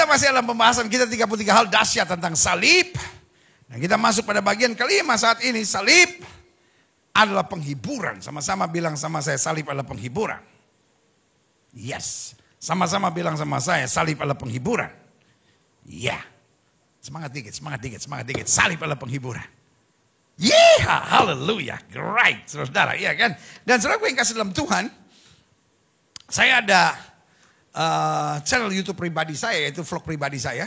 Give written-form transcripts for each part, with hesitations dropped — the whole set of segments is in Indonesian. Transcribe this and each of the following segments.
Kita masih dalam pembahasan kita 33 hal dahsyat tentang salib. Dan kita masuk pada bagian kelima saat ini. Salib adalah penghiburan. Sama-sama bilang sama saya, salib adalah penghiburan. Yes. Sama-sama bilang sama saya, salib adalah penghiburan. Ya. Semangat dikit, semangat dikit, semangat dikit. Salib adalah penghiburan. Yeah, haleluya. Great, saudara. Iya kan? Dan saudara gue yang kasih dalam Tuhan. Saya ada channel YouTube pribadi saya, yaitu vlog pribadi saya.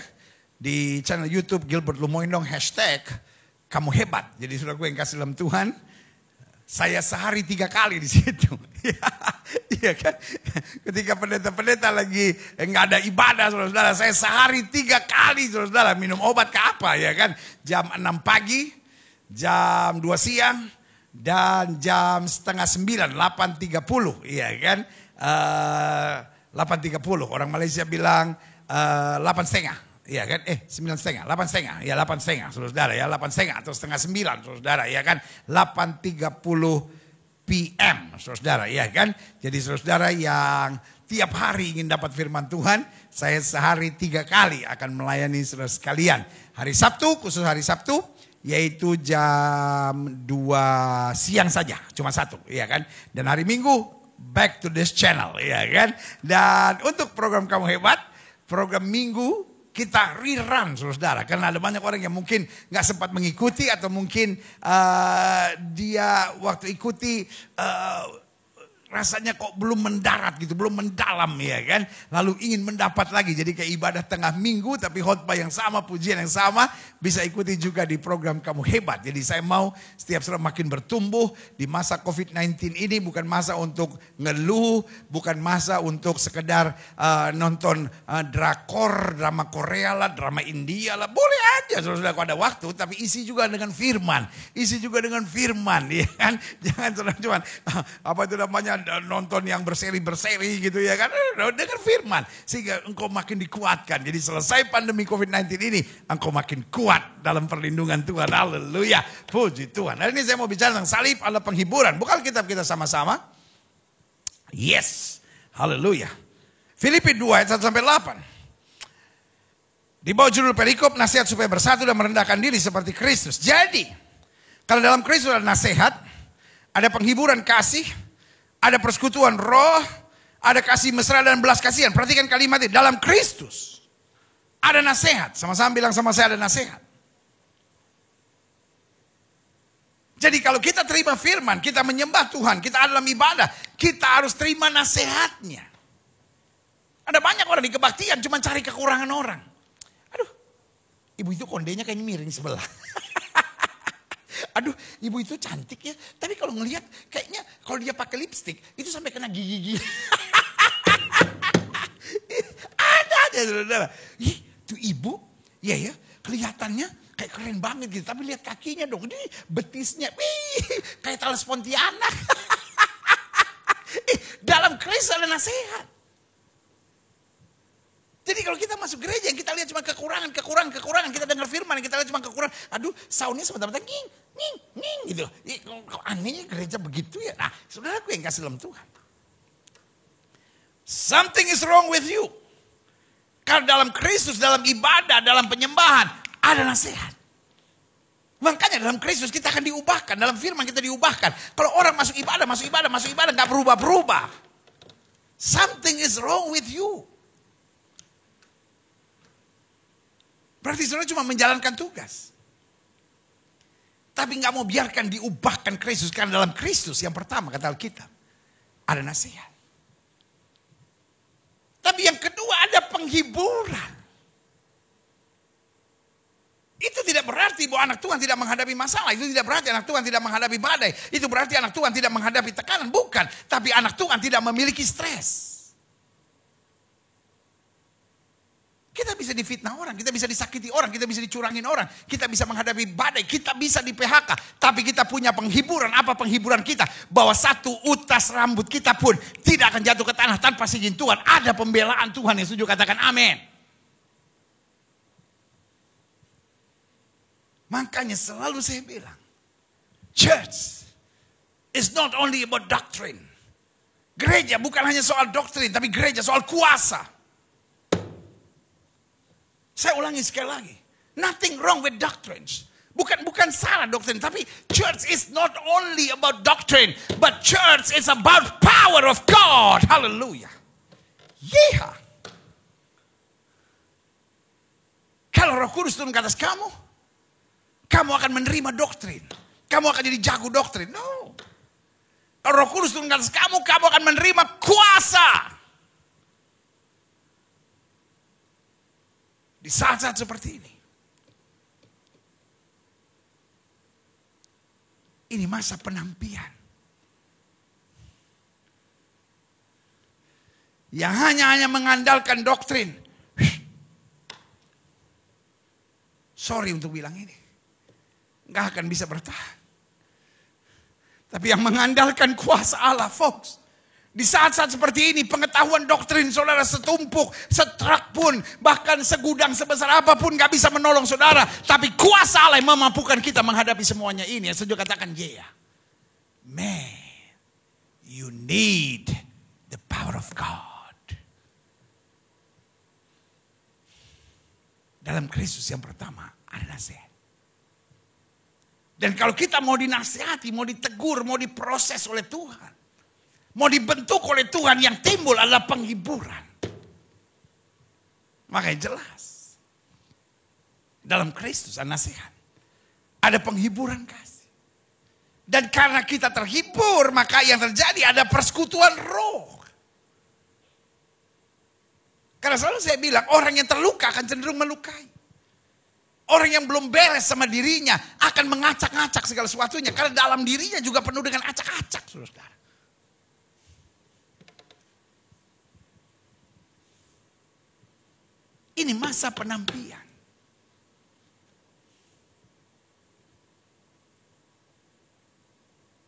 Di channel YouTube Gilbert Lumoindong, hashtag kamu hebat. Jadi saudara gue yang kasih dalam Tuhan, saya sehari 3 kali di situ. Iya kan? Ketika pendeta-pendeta lagi nggak ada ibadah, saudara-saudara, saya sehari 3 kali, saudara-saudara, minum obat ke apa, ya kan? Jam 6 pagi, jam 2 siang, dan jam setengah 9, 8.30, iya kan? 8.30, orang Malaysia bilang 8.30. Iya kan, 9.30, 8.30, ya 8.30, saudara ya, 8.30 atau setengah 9, saudara ya kan, 8.30 PM, saudara ya kan. Jadi saudara yang tiap hari ingin dapat firman Tuhan, saya sehari 3 kali akan melayani saudara sekalian. Hari Sabtu, khusus hari Sabtu, yaitu jam 2 siang saja, cuma 1, ya kan. Dan hari Minggu, back to this channel, ya kan. Dan untuk program Kamu Hebat, program Minggu, kita rerun, saudara, karena ada banyak orang yang mungkin nggak sempat mengikuti atau mungkin dia waktu ikuti rasanya kok belum mendarat gitu, belum mendalam, ya kan. Lalu ingin mendapat lagi, jadi kayak ibadah tengah minggu tapi khotbah yang sama, pujian yang sama, bisa ikuti juga di program Kamu Hebat. Jadi saya mau setiap saudara makin bertumbuh di masa COVID-19 ini, bukan masa untuk ngeluh, bukan masa untuk sekedar nonton drakor, drama Korea lah, drama India lah, boleh aja saudara kalau ada waktu, tapi isi juga dengan firman, ya kan. Jangan cuma apa itu namanya, nonton yang berseri-berseri gitu, ya kan. Dengan firman sehingga engkau makin dikuatkan. Jadi selesai pandemi COVID-19 ini, engkau makin kuat dalam perlindungan Tuhan. Haleluya, puji Tuhan. Hari ini saya mau bicara tentang salib adalah penghiburan. Buka kitab kita sama-sama. Yes, haleluya. Filipi 2 ayat 1-8. Di bawah judul perikop, nasihat supaya bersatu dan merendahkan diri seperti Kristus. Jadi kalau dalam Kristus ada nasihat, ada penghiburan kasih, ada persekutuan roh, ada kasih mesra dan belas kasihan. Perhatikan kalimat ini, dalam Kristus ada nasihat. Sama-sama bilang sama saya, ada nasihat. Jadi kalau kita terima firman, kita menyembah Tuhan, kita dalam ibadah, kita harus terima nasihatnya. Ada banyak orang di kebaktian cuma cari kekurangan orang. Aduh, ibu itu kondenya kayaknya miring sebelah. Aduh, ibu itu cantik ya. Tapi kalau ngelihat kayaknya kalau dia pakai lipstik itu sampai kena gigi-gigi. Ada aja saudara. Ih, tuh ibu, ya kelihatannya kayak keren banget gitu. Tapi lihat kakinya dong, ini betisnya, kayak talas Pontianak. Dalam Kristus ada nasihat. Jadi kalau kita masuk gereja yang kita lihat cuma kekurangan, kita dengar firman kita lihat cuma kekurangan. Aduh, soundnya sebentar-bentar nging gitu. Kok anehnya gereja begitu ya? Nah, saudaraku yang kasih dalam Tuhan. Something is wrong with you. Karena dalam Kristus, dalam ibadah, dalam penyembahan ada nasihat. Makanya dalam Kristus kita akan diubahkan, dalam firman kita diubahkan. Kalau orang masuk ibadah nggak berubah-berubah. Something is wrong with you. Berarti saudara cuma menjalankan tugas. Tapi gak mau biarkan diubahkan Kristus. Karena dalam Kristus yang pertama kata Alkitab, ada nasihat. Tapi yang kedua ada penghiburan. Itu tidak berarti bahwa anak Tuhan tidak menghadapi masalah. Itu tidak berarti anak Tuhan tidak menghadapi badai. Itu berarti anak Tuhan tidak menghadapi tekanan. Bukan. Tapi anak Tuhan tidak memiliki stres. Kita bisa difitnah orang, kita bisa disakiti orang, kita bisa dicurangin orang, kita bisa menghadapi badai, kita bisa di PHK. Tapi kita punya penghiburan. Apa penghiburan kita? Bahwa satu utas rambut kita pun tidak akan jatuh ke tanah tanpa izin Tuhan. Ada pembelaan Tuhan yang setuju, katakan amin. Makanya selalu saya bilang, church is not only about doctrine. Gereja bukan hanya soal doktrin, tapi gereja soal kuasa. Saya ulangi sekali lagi. Nothing wrong with doctrines. Bukan salah doktrin, tapi church is not only about doctrine, but church is about power of God. Hallelujah. Yeah. Kalau Roh Kudus turun ke atas kamu akan menerima doktrin. Kamu akan jadi jago doktrin. No. Kalau Roh Kudus turun ke atas kamu akan menerima kuasa. Di saat-saat seperti ini. Ini masa penampian. Yang hanya mengandalkan doktrin. Sorry untuk bilang ini. Nggak akan bisa bertahan. Tapi yang mengandalkan kuasa Allah, folks. Di saat-saat seperti ini, pengetahuan doktrin saudara setumpuk, setrak pun, bahkan segudang sebesar apapun gak bisa menolong saudara. Tapi kuasa Allah yang memampukan kita menghadapi semuanya ini. Yang sejuk katakan, yeah. Man, you need the power of God. Dalam Kristus yang pertama, ada nasihat. Dan kalau kita mau dinasihati, mau ditegur, mau diproses oleh Tuhan, mau dibentuk oleh Tuhan, yang timbul adalah penghiburan. Makanya jelas. Dalam Kristus ada nasihat. Ada penghiburan kasih. Dan karena kita terhibur, maka yang terjadi ada persekutuan roh. Karena selalu saya bilang, orang yang terluka akan cenderung melukai. Orang yang belum beres sama dirinya akan mengacak-acak segala sesuatunya. Karena dalam dirinya juga penuh dengan acak-acak, saudara. Ini masa penampian.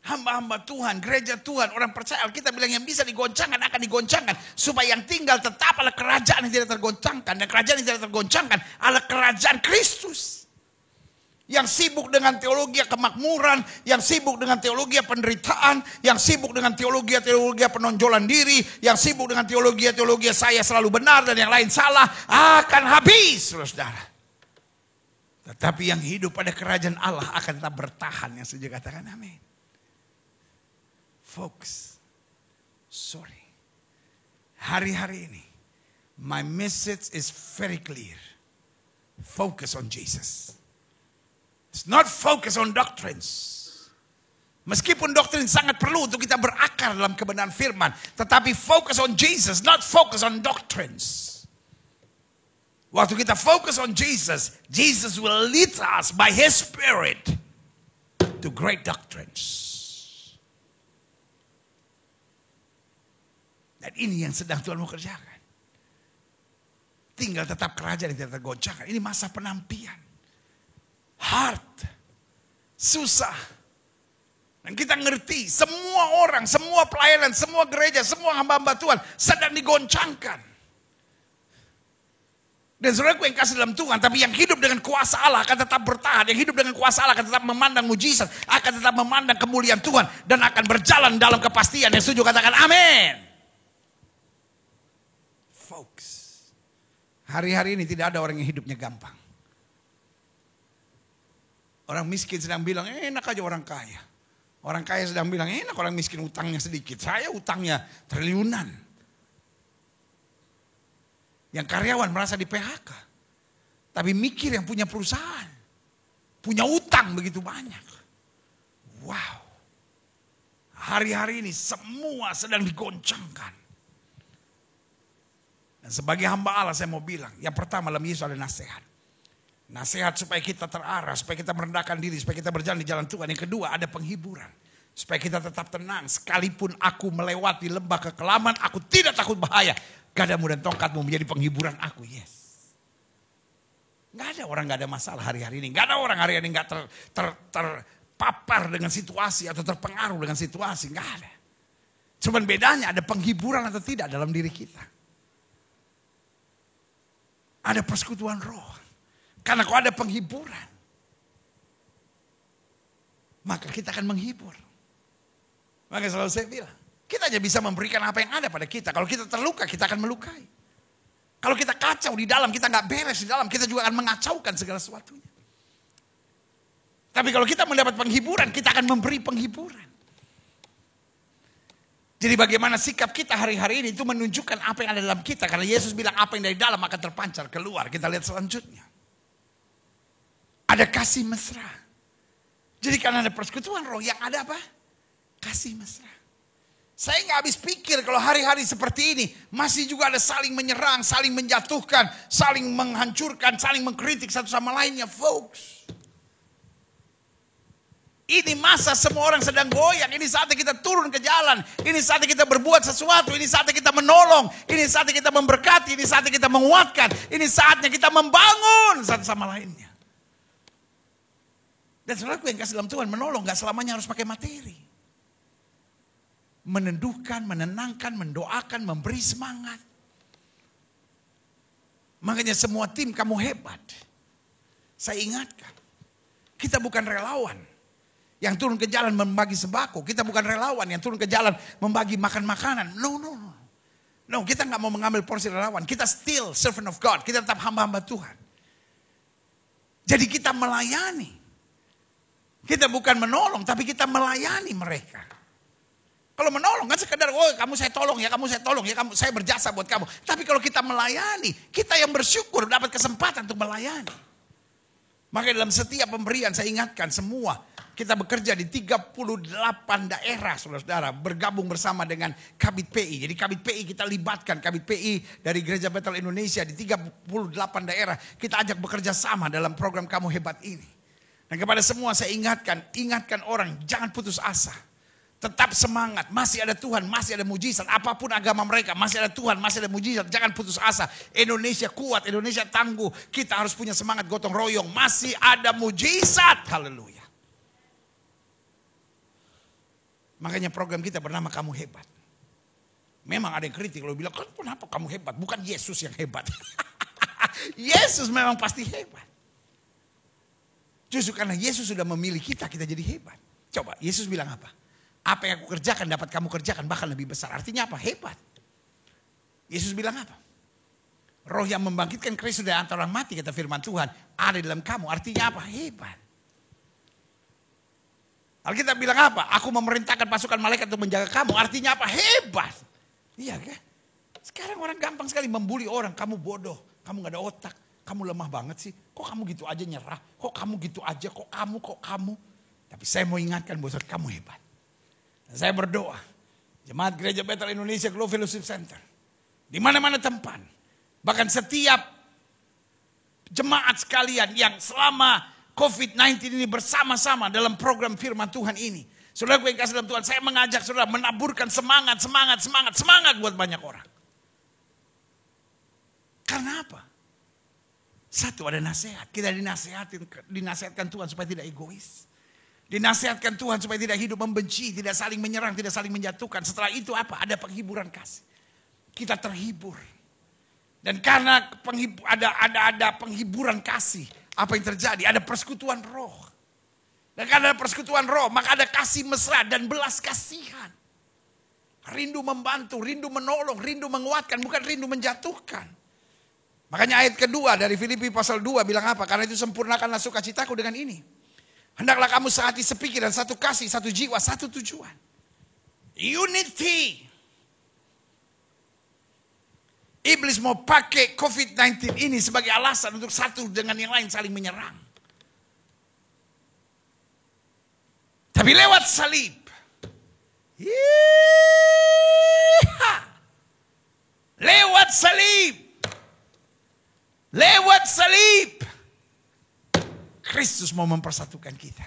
Hamba-hamba Tuhan, gereja Tuhan, orang percaya kita bilang yang bisa digoncangkan akan digoncangkan. Supaya yang tinggal tetap adalah kerajaan yang tidak tergoncangkan. Dan kerajaan yang tidak tergoncangkan adalah kerajaan Kristus. Yang sibuk dengan teologi kemakmuran, yang sibuk dengan teologi penderitaan, yang sibuk dengan teologi penonjolan diri, yang sibuk dengan teologi saya selalu benar dan yang lain salah, akan habis, saudara. Tetapi yang hidup pada kerajaan Allah akan tetap bertahan. Yang setuju katakan amin. Folks, sorry. Hari-hari ini, my message is very clear. Focus on Jesus. It's not focus on doctrines. Meskipun doktrin sangat perlu untuk kita berakar dalam kebenaran firman. Tetapi focus on Jesus, not focus on doctrines. Waktu kita fokus on Jesus, Jesus will lead us by His Spirit to great doctrines. Dan ini yang sedang Tuhan mau kerjakan. Tinggal tetap kerajaan yang tidak tergoncangkan. Ini masa penampian. Hard. Susah. Dan kita ngerti semua orang, semua pelayanan, semua gereja, semua hamba-hamba Tuhan sedang digoncangkan. Dan saudaraku yang kasih dalam Tuhan, tapi yang hidup dengan kuasa Allah akan tetap bertahan. Yang hidup dengan kuasa Allah akan tetap memandang mujizat, akan tetap memandang kemuliaan Tuhan, dan akan berjalan dalam kepastian. Yang setuju katakan amin. Folks, hari-hari ini tidak ada orang yang hidupnya gampang. Orang miskin sedang bilang, enak aja orang kaya. Orang kaya sedang bilang, enak orang miskin utangnya sedikit. Saya utangnya triliunan. Yang karyawan merasa di PHK. Tapi mikir yang punya perusahaan. Punya utang begitu banyak. Wow. Hari-hari ini semua sedang digoncangkan. Dan sebagai hamba Allah saya mau bilang, yang pertama dalam Yesus ada nasihat. Nasihat supaya kita terarah, supaya kita merendahkan diri, supaya kita berjalan di jalan Tuhan. Yang kedua ada penghiburan. Supaya kita tetap tenang. Sekalipun aku melewati lembah kekelaman, aku tidak takut bahaya. Gadamu dan tongkatmu menjadi penghiburan aku. Yes. Gak ada orang gak ada masalah hari-hari ini. Gak ada orang hari-hari ini gak terpapar dengan situasi atau terpengaruh dengan situasi. Gak ada. Cuman bedanya ada penghiburan atau tidak dalam diri kita. Ada persekutuan roh. Karena kalau ada penghiburan, maka kita akan menghibur. Maka selalu saya bilang, kita hanya bisa memberikan apa yang ada pada kita. Kalau kita terluka, kita akan melukai. Kalau kita kacau di dalam, kita nggak beres di dalam, kita juga akan mengacaukan segala sesuatunya. Tapi kalau kita mendapat penghiburan, kita akan memberi penghiburan. Jadi bagaimana sikap kita hari-hari ini itu menunjukkan apa yang ada dalam kita. Karena Yesus bilang apa yang dari dalam akan terpancar keluar. Kita lihat selanjutnya. Ada kasih mesra. Jadi karena ada persekutuan roh yang ada apa? Kasih mesra. Saya nggak habis pikir kalau hari-hari seperti ini masih juga ada saling menyerang, saling menjatuhkan, saling menghancurkan, saling mengkritik satu sama lainnya, folks. Ini masa semua orang sedang goyang. Ini saatnya kita turun ke jalan. Ini saatnya kita berbuat sesuatu. Ini saatnya kita menolong. Ini saatnya kita memberkati. Ini saatnya kita menguatkan. Ini saatnya kita membangun satu sama lainnya. Dan saudaraku yang kasih dalam Tuhan, menolong gak selamanya harus pakai materi. Meneduhkan, menenangkan, mendoakan, memberi semangat. Makanya semua tim kamu hebat. Saya ingatkan, kita bukan relawan yang turun ke jalan membagi sembako. Kita bukan relawan yang turun ke jalan membagi makan makanan. No. No, kita nggak mau mengambil porsi relawan. Kita still servant of God. Kita tetap hamba-hamba Tuhan. Jadi kita melayani. Kita bukan menolong, tapi kita melayani mereka. Kalau menolong kan sekedar, oh kamu saya tolong ya, kamu saya tolong ya, kamu saya berjasa buat kamu. Tapi kalau kita melayani, kita yang bersyukur dapat kesempatan untuk melayani. Makanya dalam setiap pemberian saya ingatkan semua, kita bekerja di 38 daerah saudara-saudara, bergabung bersama dengan Kabit PI. Jadi Kabit PI kita libatkan, Kabit PI dari Gereja Bethel Indonesia di 38 daerah. Kita ajak bekerja sama dalam program Kamu Hebat ini. Dan kepada semua saya ingatkan orang jangan putus asa. Tetap semangat, masih ada Tuhan, masih ada mujizat. Apapun agama mereka, masih ada Tuhan, masih ada mujizat. Jangan putus asa. Indonesia kuat, Indonesia tangguh. Kita harus punya semangat gotong royong. Masih ada mujizat. Haleluya. Makanya program kita bernama Kamu Hebat. Memang ada yang kritik, kalau bilang, kenapa kamu hebat? Bukan Yesus yang hebat. Yesus memang pasti hebat. Justru karena Yesus sudah memilih kita jadi hebat. Coba, Yesus bilang apa? Apa yang aku kerjakan dapat kamu kerjakan bahkan lebih besar. Artinya apa? Hebat. Yesus bilang apa? Roh yang membangkitkan Kristus dari antara orang mati, kata firman Tuhan, ada dalam kamu. Artinya apa? Hebat. Alkitab bilang apa? Aku memerintahkan pasukan malaikat untuk menjaga kamu. Artinya apa? Hebat. Iya kan? Sekarang orang gampang sekali membuli orang. Kamu bodoh, kamu gak ada otak, kamu lemah banget sih. Kok kamu gitu aja nyerah? Kok kamu gitu aja? Kok kamu? Tapi saya mau ingatkan bahwa kamu hebat. Saya berdoa, Jemaat Gereja Bethel Indonesia Global Fellowship Center, di mana-mana tempat, bahkan setiap jemaat sekalian yang selama COVID-19 ini bersama-sama dalam program firman Tuhan ini. Saudara yang kasih dalam Tuhan, saya mengajak saudara menaburkan semangat buat banyak orang. Karena apa? Satu, ada nasihat. Kita dinasihatkan Tuhan supaya tidak egois. Dinasihatkan Tuhan supaya tidak hidup membenci, tidak saling menyerang, tidak saling menjatuhkan. Setelah itu apa? Ada penghiburan kasih. Kita terhibur. Dan karena ada penghiburan kasih, apa yang terjadi? Ada persekutuan roh. Dan karena ada persekutuan roh, maka ada kasih mesra dan belas kasihan. Rindu membantu, rindu menolong, rindu menguatkan, bukan rindu menjatuhkan. Makanya ayat kedua dari Filipi pasal 2 bilang apa? Karena itu sempurnakanlah sukacitaku dengan ini. Hendaklah kamu sehati sepikir dan satu kasih, satu jiwa, satu tujuan. Unity. Iblis mau pakai COVID-19 ini sebagai alasan untuk satu dengan yang lain saling menyerang. Tapi lewat salib. Lewat salib. Lewat salib. Kristus mau mempersatukan kita.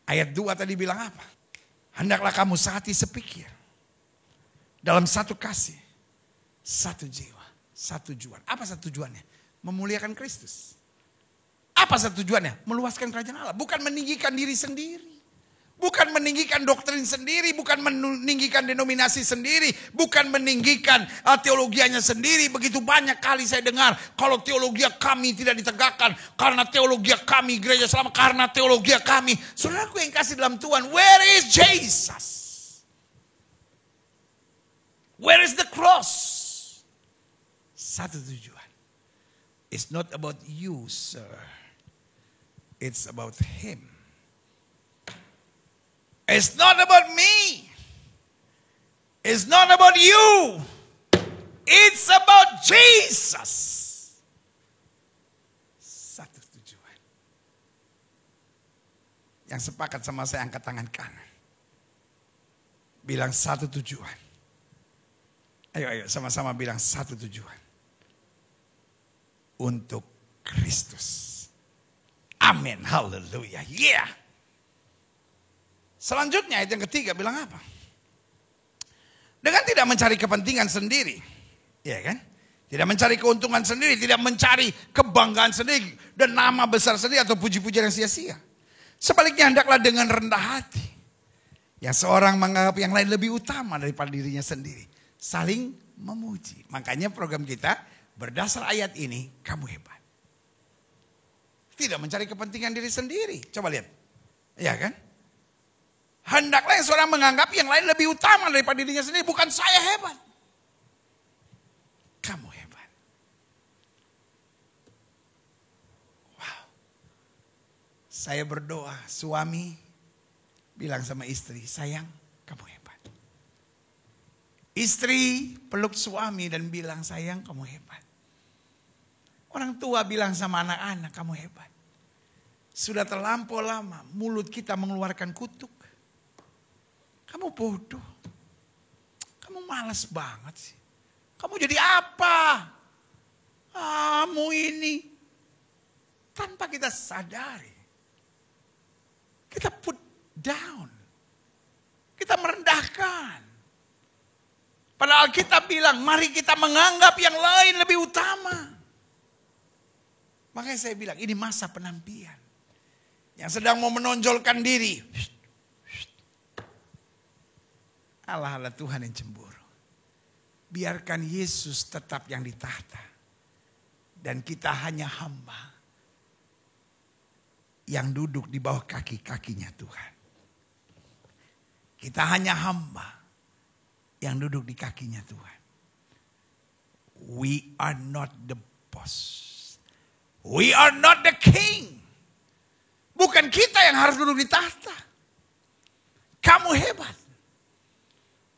Ayat 2 tadi bilang apa? Hendaklah kamu sehati sepikir. Dalam satu kasih. Satu jiwa. Satu tujuan. Apa satu tujuannya? Memuliakan Kristus. Apa satu tujuannya? Meluaskan kerajaan Allah. Bukan meninggikan diri sendiri. Bukan meninggikan doktrin sendiri, bukan meninggikan denominasi sendiri, bukan meninggikan teologianya sendiri. Begitu banyak kali saya dengar, kalau teologi kami tidak ditegakkan, karena teologi kami gereja selamat, karena teologi kami. Saudaraku yang kasih dalam Tuhan, where is Jesus? Where is the cross? Satu tujuan. It's not about you, sir. It's about Him. It's not about me. It's not about you. It's about Jesus. Satu tujuan. Yang sepakat sama saya angkat tangan kanan. Bilang satu tujuan. Ayo sama-sama bilang satu tujuan. Untuk Kristus. Amin. Haleluya. Yeah. Selanjutnya ayat yang ketiga bilang apa? Dengan tidak mencari kepentingan sendiri. Ya kan? Tidak mencari keuntungan sendiri. Tidak mencari kebanggaan sendiri. Dan nama besar sendiri atau puji-pujian yang sia-sia. Sebaliknya hendaklah dengan rendah hati. Yang seorang menganggap yang lain lebih utama daripada dirinya sendiri. Saling memuji. Makanya program kita berdasar ayat ini, kamu hebat. Tidak mencari kepentingan diri sendiri. Coba lihat. Ya kan? Hendaklah yang seorang menganggap yang lain lebih utama daripada dirinya sendiri. Bukan saya hebat. Kamu hebat. Wow. Saya berdoa, suami bilang sama istri, sayang kamu hebat. Istri peluk suami dan bilang, sayang kamu hebat. Orang tua bilang sama anak-anak, kamu hebat. Sudah terlampau lama mulut kita mengeluarkan kutuk. Kamu bodoh. Kamu malas banget sih. Kamu jadi apa? Kamu ini. Tanpa kita sadari. Kita put down. Kita merendahkan. Padahal kita bilang, mari kita menganggap yang lain lebih utama. Makanya saya bilang, ini masa penampian. Yang sedang mau menonjolkan diri. Allah Tuhan yang cemburu. Biarkan Yesus tetap yang ditahta. Dan kita hanya hamba. Yang duduk di bawah kaki-kakinya Tuhan. Kita hanya hamba. Yang duduk di kakinya Tuhan. We are not the boss. We are not the king. Bukan kita yang harus duduk di tahta. Kamu hebat.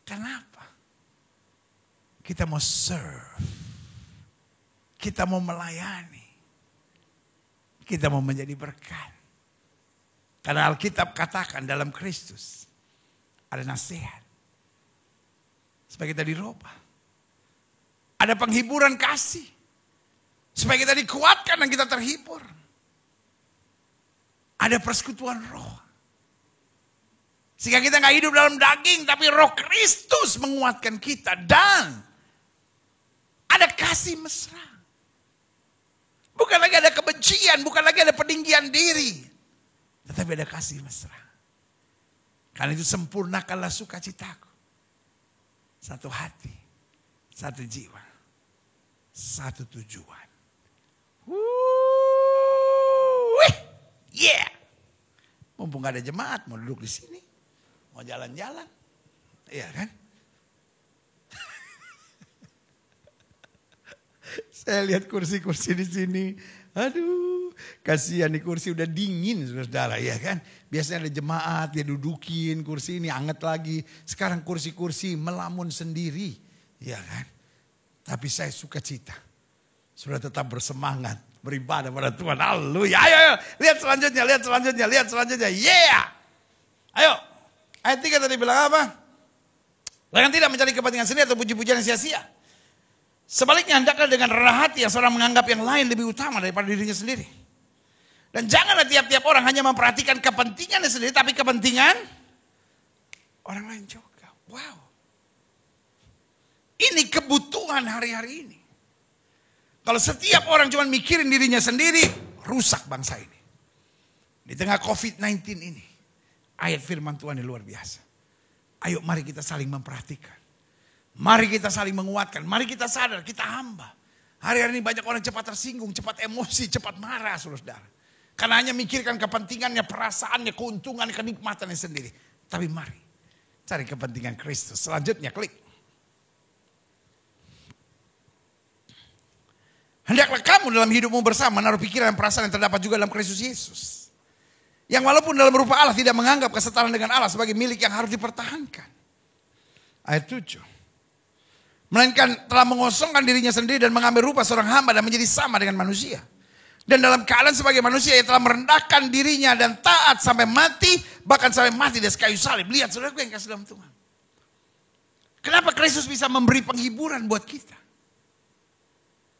Kenapa? Kita mau serve. Kita mau melayani. Kita mau menjadi berkat. Karena Alkitab katakan dalam Kristus ada nasihat. Supaya kita diroba. Ada penghiburan kasih. Supaya kita dikuatkan dan kita terhibur. Ada persekutuan roh. Sehingga kita gak hidup dalam daging. Tapi roh Kristus menguatkan kita. Dan ada kasih mesra. Bukan lagi ada kebencian. Bukan lagi ada peninggian diri. Tetapi ada kasih mesra. Karena itu sempurnakanlah sukacitaku. Satu hati. Satu jiwa. Satu tujuan. Yeah. Mumpung gak ada jemaat. Mau duduk di sini. Mau jalan-jalan. Iya kan? Saya lihat kursi-kursi di sini. Aduh, kasihan nih kursi udah dingin saudara ya kan. Biasanya ada jemaat dia dudukin kursi ini hangat lagi. Sekarang kursi-kursi melamun sendiri. Ya kan. Tapi saya suka cita. Sudah tetap bersemangat. Beribadah pada Tuhan. Haleluya. Ayo. Lihat selanjutnya. Yeah. Ayo. Ayat 3 tadi bilang apa? Jangan tidak mencari kepentingan sendiri atau puji-pujian yang sia-sia. Sebaliknya hendaklah dengan rendah hati yang seorang menganggap yang lain lebih utama daripada dirinya sendiri. Dan janganlah tiap-tiap orang hanya memperhatikan kepentingannya sendiri, tapi kepentingan orang lain juga. Wow. Ini kebutuhan hari-hari ini. Kalau setiap orang cuma mikirin dirinya sendiri, rusak bangsa ini. Di tengah COVID-19 ini, ayat firman Tuhan yang luar biasa. Ayo mari kita saling memperhatikan. Mari kita saling menguatkan. Mari kita sadar kita hamba. Hari-hari ini banyak orang cepat tersinggung, cepat emosi, cepat marah saudara. Karena hanya mikirkan kepentingannya, perasaannya, keuntungan, kenikmatannya sendiri. Tapi mari cari kepentingan Kristus. Selanjutnya klik. Hendaklah kamu dalam hidupmu bersama menaruh pikiran dan perasaan yang terdapat juga dalam Kristus Yesus. Yang walaupun dalam rupa Allah tidak menganggap kesetaraan dengan Allah sebagai milik yang harus dipertahankan. Ayat 7. Melainkan telah mengosongkan dirinya sendiri dan mengambil rupa seorang hamba dan menjadi sama dengan manusia. Dan dalam keadaan sebagai manusia ia telah merendahkan dirinya dan taat sampai mati. Bahkan sampai mati di kayu salib. Lihat saudaraku yang kasih dalam Tuhan. Kenapa Kristus bisa memberi penghiburan buat kita?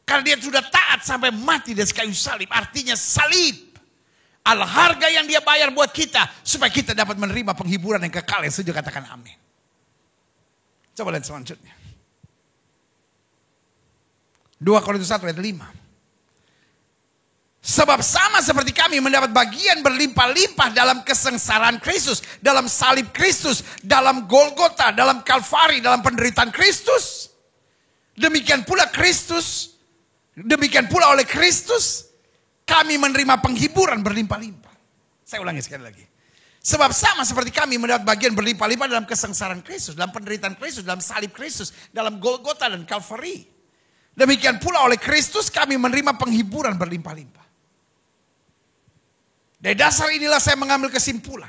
Karena dia sudah taat sampai mati di kayu salib. Artinya salib adalah harga yang dia bayar buat kita. Supaya kita dapat menerima penghiburan yang kekal. Yang setuju katakan amin. Coba lihat selanjutnya. 2 Korintus 1 ayat 5. Sebab sama seperti kami mendapat bagian berlimpah-limpah dalam kesengsaraan Kristus. Dalam salib Kristus. Dalam Golgota. Dalam Kalvari. Dalam penderitaan Kristus. Demikian pula Kristus. Demikian pula oleh Kristus. Kami menerima penghiburan berlimpah-limpah. Saya ulangi sekali lagi. Sebab sama seperti kami mendapat bagian berlimpah-limpah dalam kesengsaraan Kristus. Dalam penderitaan Kristus. Dalam salib Kristus. Dalam Golgota dan Kalvari. Demikian pula oleh Kristus kami menerima penghiburan berlimpah-limpah. Dari dasar inilah saya mengambil kesimpulan.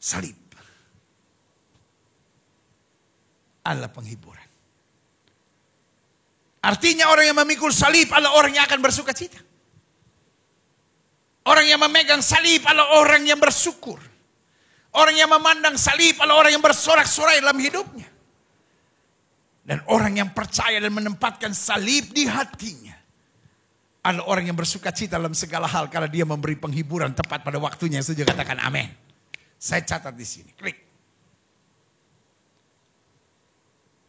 Salib adalah penghiburan. Artinya orang yang memikul salib adalah orang yang akan bersuka cita. Orang yang memegang salib adalah orang yang bersyukur. Orang yang memandang salib adalah orang yang bersorak-sorai dalam hidupnya. Dan orang yang percaya dan menempatkan salib di hatinya adalah orang yang bersuka cita dalam segala hal karena dia memberi penghiburan tepat pada waktunya. Yang setuju katakan amin. Saya catat di sini. Klik.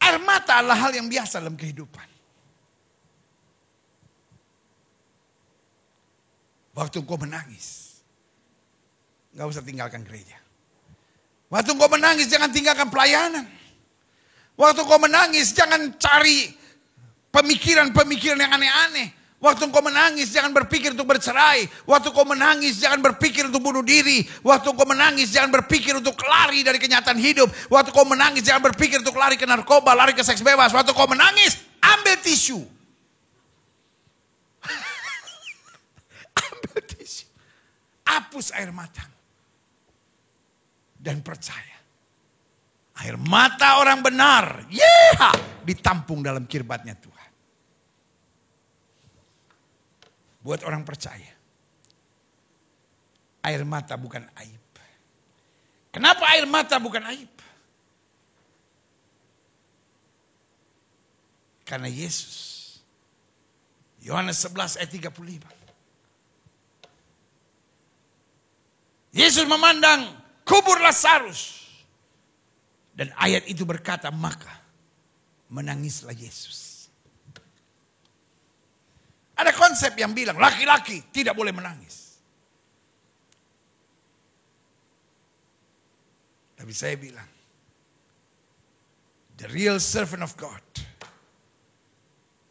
Air mata adalah hal yang biasa dalam kehidupan. Waktu engkau menangis, gak usah tinggalkan gereja. Waktu engkau menangis, jangan tinggalkan pelayanan. Waktu engkau menangis, jangan cari pemikiran-pemikiran yang aneh-aneh. Waktu engkau menangis, jangan berpikir untuk bercerai. Waktu engkau menangis, jangan berpikir untuk bunuh diri. Waktu engkau menangis, jangan berpikir untuk lari dari kenyataan hidup. Waktu engkau menangis, jangan berpikir untuk lari ke narkoba, lari ke seks bebas. Waktu engkau menangis, ambil tisu. Hapus air mata. Dan percaya. Air mata orang benar. Ditampung dalam kirbatnya Tuhan. Buat orang percaya. Air mata bukan aib. Kenapa air mata bukan aib? Karena Yesus. Yohanes 11 ayat 35. Yesus memandang kubur Lazarus. Dan ayat itu berkata, maka menangislah Yesus. Ada konsep yang bilang laki-laki tidak boleh menangis. Tapi saya bilang, the real servant of God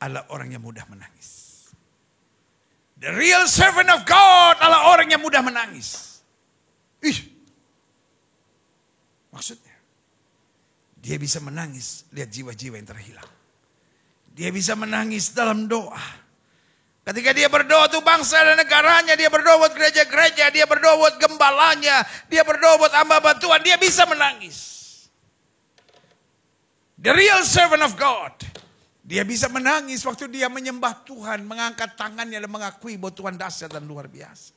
adalah orang yang mudah menangis. The real servant of God adalah orang yang mudah menangis. Maksudnya, dia bisa menangis lihat jiwa-jiwa yang terhilang. Dia bisa menangis dalam doa. Ketika dia berdoa untuk bangsa dan negaranya, dia berdoa buat gereja-gereja, dia berdoa buat gembalanya, dia berdoa buat hamba-hamba Tuhan, dia bisa menangis. The real servant of God, dia bisa menangis waktu dia menyembah Tuhan, mengangkat tangannya dan mengakui bahwa Tuhan dahsyat dan luar biasa.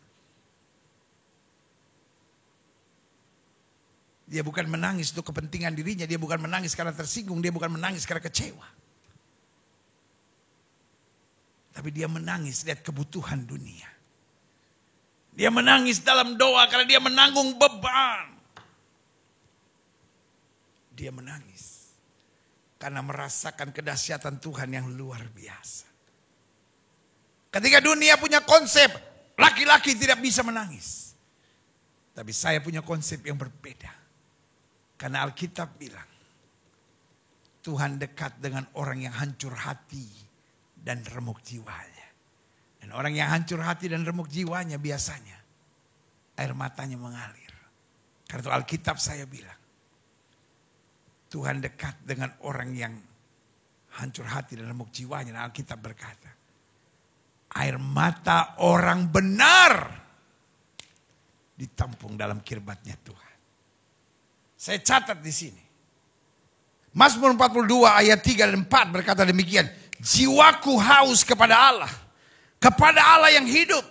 Dia bukan menangis untuk kepentingan dirinya. Dia bukan menangis karena tersinggung. Dia bukan menangis karena kecewa. Tapi dia menangis lihat kebutuhan dunia. Dia menangis dalam doa karena dia menanggung beban. Dia menangis karena merasakan kedahsyatan Tuhan yang luar biasa. Ketika dunia punya konsep laki-laki tidak bisa menangis. Tapi saya punya konsep yang berbeda. Karena Alkitab bilang, Tuhan dekat dengan orang yang hancur hati dan remuk jiwanya. Dan orang yang hancur hati dan remuk jiwanya biasanya air matanya mengalir. Karena itu Alkitab saya bilang, Tuhan dekat dengan orang yang hancur hati dan remuk jiwanya. Dan Alkitab berkata, air mata orang benar ditampung dalam kirbatnya Tuhan. Saya catat di sini. Mazmur 42 ayat 3 dan 4 berkata demikian. Jiwaku haus kepada Allah yang hidup.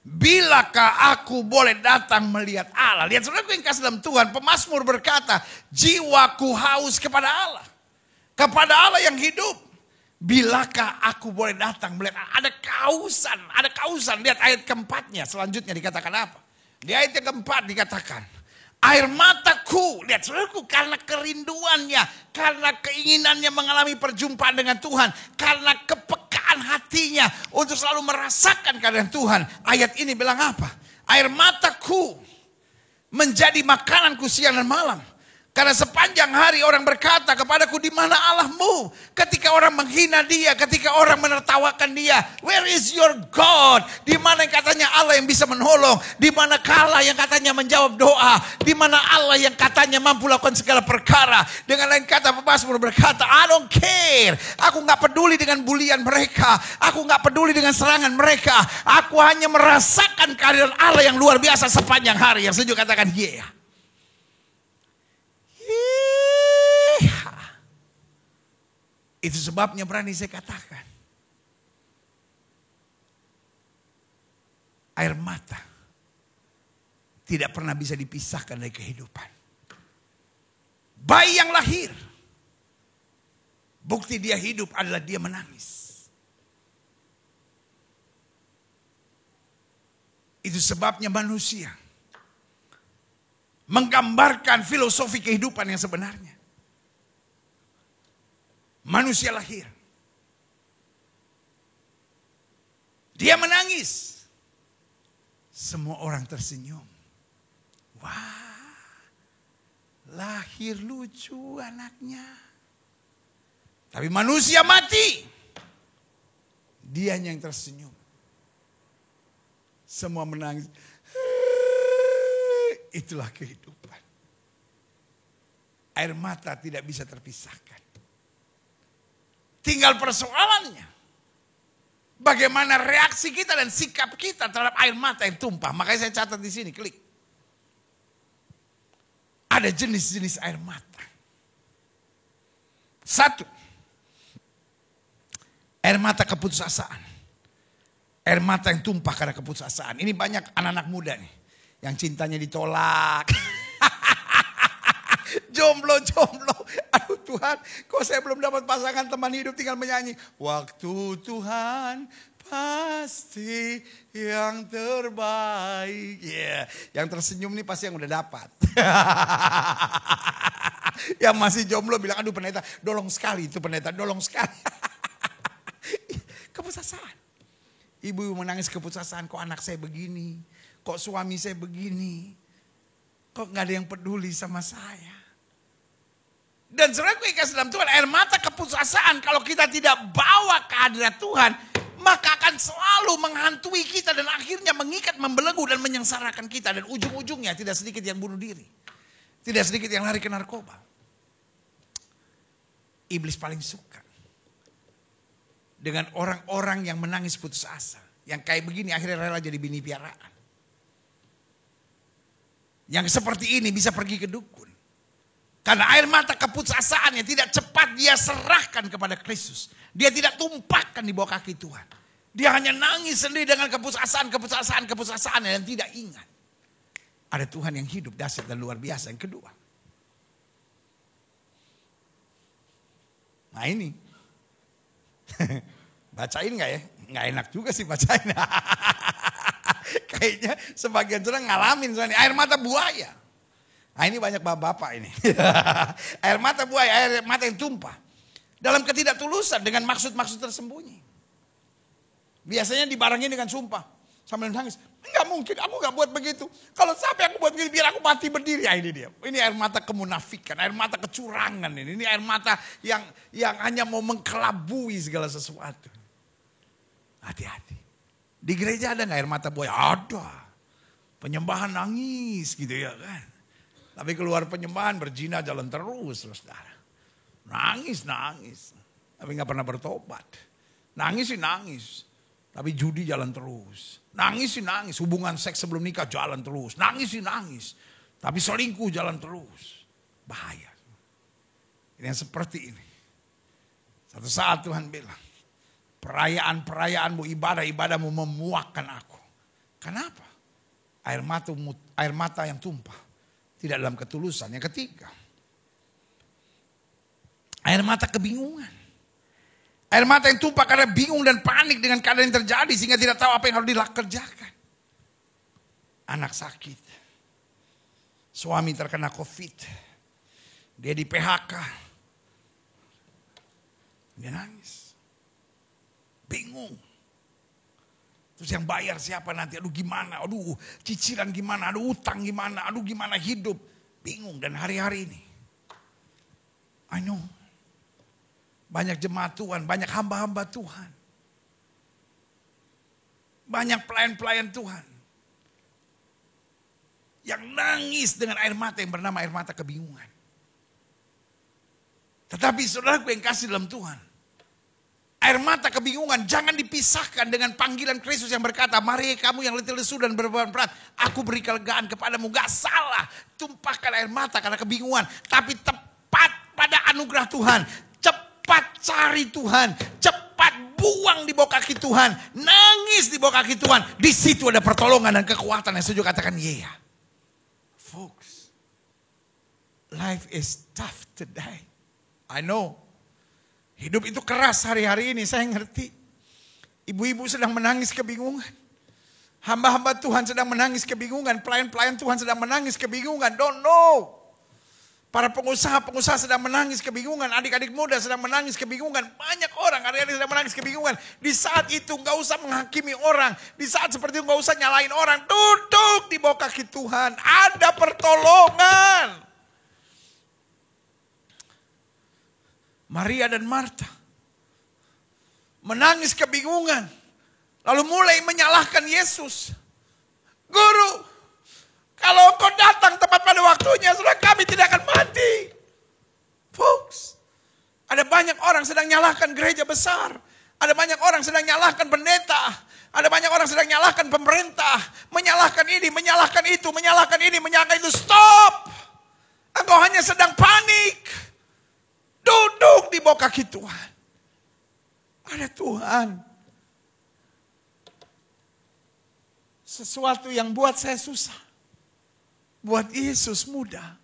Bilakah aku boleh datang melihat Allah? Lihat saudaraku yang kasih dalam Tuhan, pemazmur berkata, jiwaku haus kepada Allah yang hidup. Bilakah aku boleh datang melihat Allah? Ada kausan. Lihat ayat keempatnya, selanjutnya dikatakan apa? Di ayat yang keempat dikatakan, air mataku, lihat saudaraku, karena kerinduannya, karena keinginannya mengalami perjumpaan dengan Tuhan, karena kepekaan hatinya untuk selalu merasakan keadaan Tuhan. Ayat ini bilang apa? Air mataku menjadi makananku siang dan malam. Karena sepanjang hari orang berkata kepadaku, di mana Allahmu? Ketika orang menghina dia, ketika orang menertawakan dia, where is your God? Di mana yang katanya Allah yang bisa menolong? Di mana Allah yang katanya menjawab doa? Di mana Allah yang katanya mampu lakukan segala perkara? Dengan lain kata, pemazmur berkata, I don't care. Aku gak peduli dengan bulian mereka. Aku gak peduli dengan serangan mereka. Aku hanya merasakan kehadiran Allah yang luar biasa sepanjang hari. Yang setuju katakan, yeah. Itu sebabnya berani saya katakan, air mata tidak pernah bisa dipisahkan dari kehidupan. Bayi yang lahir, bukti dia hidup adalah dia menangis. Itu sebabnya manusia menggambarkan filosofi kehidupan yang sebenarnya. Manusia lahir, dia menangis, semua orang tersenyum. Wah, lahir lucu anaknya. Tapi manusia mati, dianya yang tersenyum. Semua menangis. Itulah kehidupan. Air mata tidak bisa terpisahkan. Tinggal persoalannya, bagaimana reaksi kita dan sikap kita terhadap air mata yang tumpah. Makanya saya catat di sini, klik. Ada jenis-jenis air mata. 1, air mata keputusasaan. Air mata yang tumpah karena keputusasaan. Ini banyak anak-anak muda nih yang cintanya ditolak. Jomblo. Aduh Tuhan, kok saya belum dapat pasangan teman hidup, tinggal menyanyi. Waktu Tuhan pasti yang terbaik. Yeah. Yang tersenyum nih pasti yang udah dapat. Yang masih jomblo bilang, aduh pendeta, dolong sekali itu pendeta, dolong sekali. Keputusasaan. Ibu menangis keputusasaan, kok anak saya begini, kok suami saya begini, kok gak ada yang peduli sama saya. Dan saudaraku yang kasih dalam Tuhan, air mata keputusasaan kalau kita tidak bawa kehadirat Tuhan, maka akan selalu menghantui kita dan akhirnya mengikat, membelenggu dan menyengsarakan kita. Dan ujung-ujungnya tidak sedikit yang bunuh diri. Tidak sedikit yang lari ke narkoba. Iblis paling suka dengan orang-orang yang menangis putus asa. Yang kayak begini akhirnya rela jadi bini piaraan. Yang seperti ini bisa pergi ke dukun. Karena air mata keputusasaannya tidak cepat dia serahkan kepada Kristus. Dia tidak tumpahkan di bawah kaki Tuhan. Dia hanya nangis sendiri dengan keputusasaan dan tidak ingat. Ada Tuhan yang hidup, dahsyat dan luar biasa. Yang kedua. Nah ini. Bacain gak ya? Gak enak juga sih bacain. Kayaknya sebagian orang ngalamin soalnya. Air mata buaya. Nah ini banyak bapak-bapak ini. Air mata buaya, air mata yang tumpah. Dalam ketidaktulusan dengan maksud-maksud tersembunyi. Biasanya dibarengi dengan sumpah. Sambil nangis. Enggak mungkin, aku gak buat begitu. Kalau sampai aku buat begini, biar aku mati berdiri. Ya, ini dia. Ini air mata kemunafikan, air mata kecurangan ini. Ini air mata yang hanya mau mengkelabui segala sesuatu. Hati-hati. Di gereja ada gak air mata buaya? Ada. Penyembahan nangis gitu ya kan. Tapi keluar penyembahan berzina jalan terus, saudara. Nangis. tapi nggak pernah bertobat. Nangis sih nangis, tapi judi jalan terus. Nangis sih nangis, hubungan seks sebelum nikah jalan terus. Nangis sih nangis, tapi selingkuh jalan terus. Bahaya. Ini yang seperti ini. Satu saat Tuhan bilang, perayaan-perayaanmu, ibadah-ibadahmu memuakkan aku. Kenapa? Air mata yang tumpah tidak dalam ketulusan. Yang ketiga, air mata kebingungan. Air mata yang tumpah karena bingung dan panik dengan keadaan yang terjadi sehingga tidak tahu apa yang harus dikerjakan. Anak sakit, suami terkena COVID, dia di PHK, dia nangis, bingung. Terus yang bayar siapa nanti? Aduh gimana? Aduh cicilan gimana? Aduh utang gimana? Aduh gimana hidup? Bingung. Dan hari-hari ini, I know, banyak jemaat Tuhan, banyak hamba-hamba Tuhan, banyak pelayan-pelayan Tuhan yang nangis dengan air mata yang bernama air mata kebingungan. Tetapi saudaraku yang kasih dalam Tuhan, air mata kebingungan jangan dipisahkan dengan panggilan Kristus yang berkata, mari kamu yang letih lesu dan berbeban berat, aku beri kelegaan kepadamu. Gak salah tumpahkan air mata karena kebingungan, tapi tepat pada anugerah Tuhan. Cepat cari Tuhan, cepat buang di bawah kaki Tuhan, nangis di bawah kaki Tuhan. Di situ ada pertolongan dan kekuatan yang setuju katakan yeah. Folks, life is tough today. I know. Hidup itu keras hari-hari ini, saya ngerti. Ibu-ibu sedang menangis kebingungan. Hamba-hamba Tuhan sedang menangis kebingungan. Pelayan-pelayan Tuhan sedang menangis kebingungan. Don't know. Para pengusaha-pengusaha sedang menangis kebingungan. Adik-adik muda sedang menangis kebingungan. Banyak orang hari-hari sedang menangis kebingungan. Di saat itu gak usah menghakimi orang. Di saat seperti itu gak usah nyalain orang. Duduk di bawah kaki Tuhan. Ada pertolongan. Maria dan Marta menangis kebingungan. Lalu mulai menyalahkan Yesus. Guru, kalau engkau datang tepat pada waktunya, saudara kami tidak akan mati. Folks, ada banyak orang sedang nyalahkan gereja besar. Ada banyak orang sedang nyalahkan pendeta. Ada banyak orang sedang nyalahkan pemerintah. Menyalahkan ini, menyalahkan itu, menyalahkan ini, menyalahkan itu. Stop! Engkau hanya sedang panik. Duduk di bawah kaki Tuhan. Ada Tuhan. Sesuatu yang buat saya susah, buat Yesus mudah.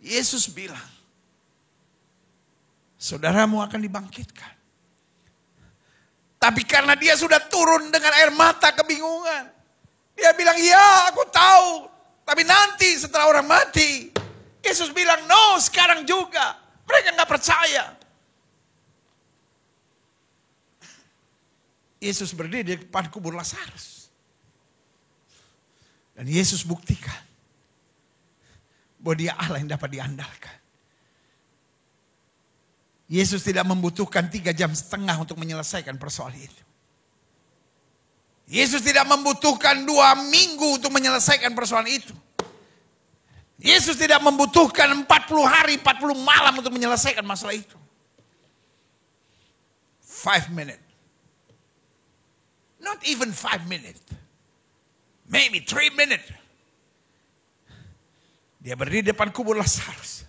Yesus bilang, saudaramu akan dibangkitkan. Tapi karena dia sudah turun dengan air mata kebingungan, dia bilang, ya aku tahu, tapi nanti setelah orang mati. Yesus bilang, no, sekarang juga. Mereka gak percaya. Yesus berdiri di depan kubur Lazarus. Dan Yesus buktikan bahwa dia Allah yang dapat diandalkan. Yesus tidak membutuhkan 3,5 jam untuk menyelesaikan persoalan itu. Yesus tidak membutuhkan 2 minggu untuk menyelesaikan persoalan itu. Yesus tidak membutuhkan 40 hari, 40 malam untuk menyelesaikan masalah itu. 5 minutes. Not even 5 minutes. Maybe 3 minutes. Dia berdiri di depan kubur Lazarus.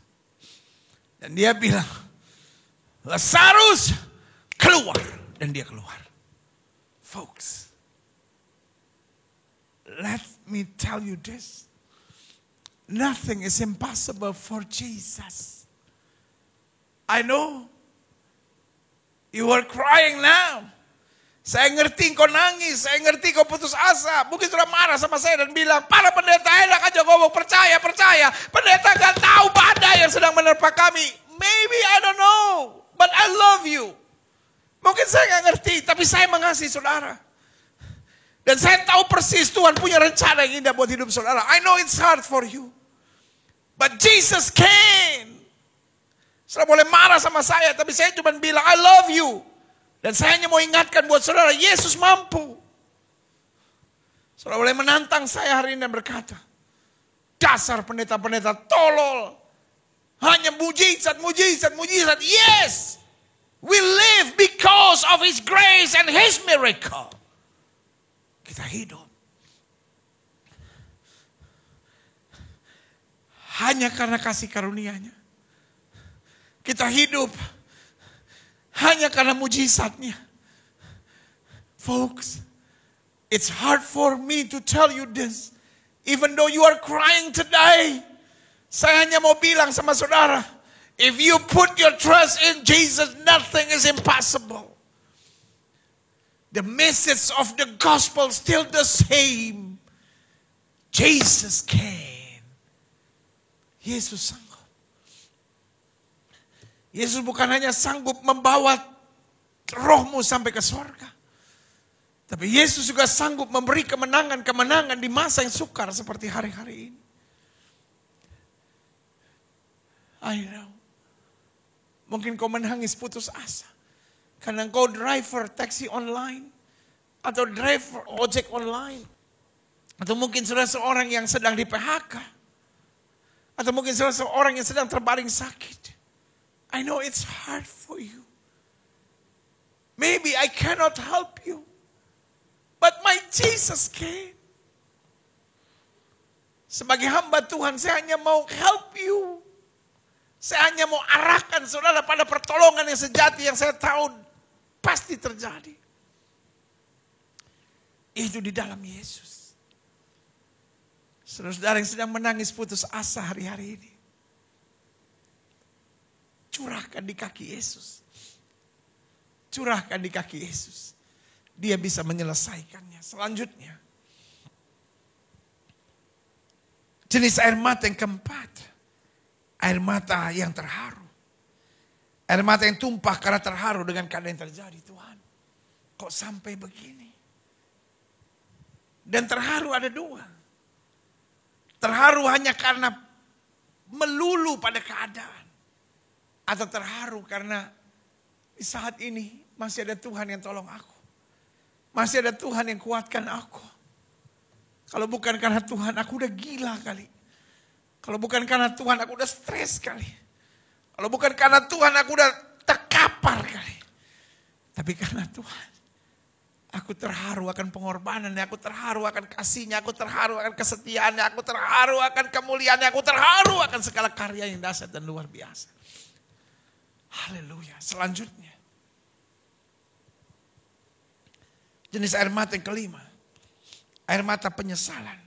Dan dia bilang, Lazarus keluar. Dan dia keluar. Folks, let me tell you this. Nothing is impossible for Jesus. I know. You are crying now. Saya ngerti kau nangis, saya ngerti kau putus asa. Mungkin sudah marah sama saya dan bilang, para pendeta enak aja ngomong, percaya. Pendeta gak tahu badai yang sedang menerpa kami. Maybe, I don't know. But I love you. Mungkin saya gak ngerti, tapi saya mengasihi saudara. Dan saya tahu persis Tuhan punya rencana yang indah buat hidup saudara. I know it's hard for you. But Jesus can. Saudara boleh marah sama saya, tapi saya cuma bilang, I love you. Dan saya hanya mau ingatkan buat saudara, Yesus mampu. Saudara boleh menantang saya hari ini dan berkata, dasar pendeta-pendeta tolol. Hanya mujizat. Yes. We live because of His grace and His miracle. Kita hidup hanya karena kasih karunia-Nya. Kita hidup hanya karena mujizatnya. Folks, it's hard for me to tell you this. Even though you are crying today, saya hanya mau bilang sama saudara, if you put your trust in Jesus, nothing is impossible. The message of the gospel still the same. Jesus can. Yesus sanggup. Yesus bukan hanya sanggup membawa rohmu sampai ke surga, tapi Yesus juga sanggup memberi kemenangan di masa yang sukar seperti hari-hari ini. I know. Mungkin kau menangis putus asa karena kau driver taksi online atau driver ojek online, atau mungkin saudara seorang yang sedang di PHK, atau mungkin saudara seorang yang sedang terbaring sakit. I know it's hard for you. Maybe I cannot help you, but my Jesus can. Sebagai hamba Tuhan, saya hanya mau help you. Saya hanya mau arahkan saudara pada pertolongan yang sejati yang saya tahu pasti terjadi. Itu di dalam Yesus. Saudara-saudara yang sedang menangis putus asa hari-hari ini, curahkan di kaki Yesus. Curahkan di kaki Yesus. Dia bisa menyelesaikannya. Selanjutnya, jenis air mata yang keempat. Air mata yang terharu. Air mata yang tumpah karena terharu dengan keadaan yang terjadi. Tuhan, kok sampai begini? Dan terharu ada dua. Terharu hanya karena melulu pada keadaan. Atau terharu karena di saat ini masih ada Tuhan yang tolong aku. Masih ada Tuhan yang kuatkan aku. Kalau bukan karena Tuhan, aku udah gila kali. Kalau bukan karena Tuhan, aku udah stres kali. Kalau bukan karena Tuhan, aku udah terkapar kali. Tapi karena Tuhan, aku terharu akan pengorbanannya, aku terharu akan kasihnya, aku terharu akan kesetiaannya, aku terharu akan kemuliaannya, aku terharu akan segala karya yang dahsyat dan luar biasa. Haleluya. Selanjutnya, jenis air mata yang kelima. Air mata penyesalan.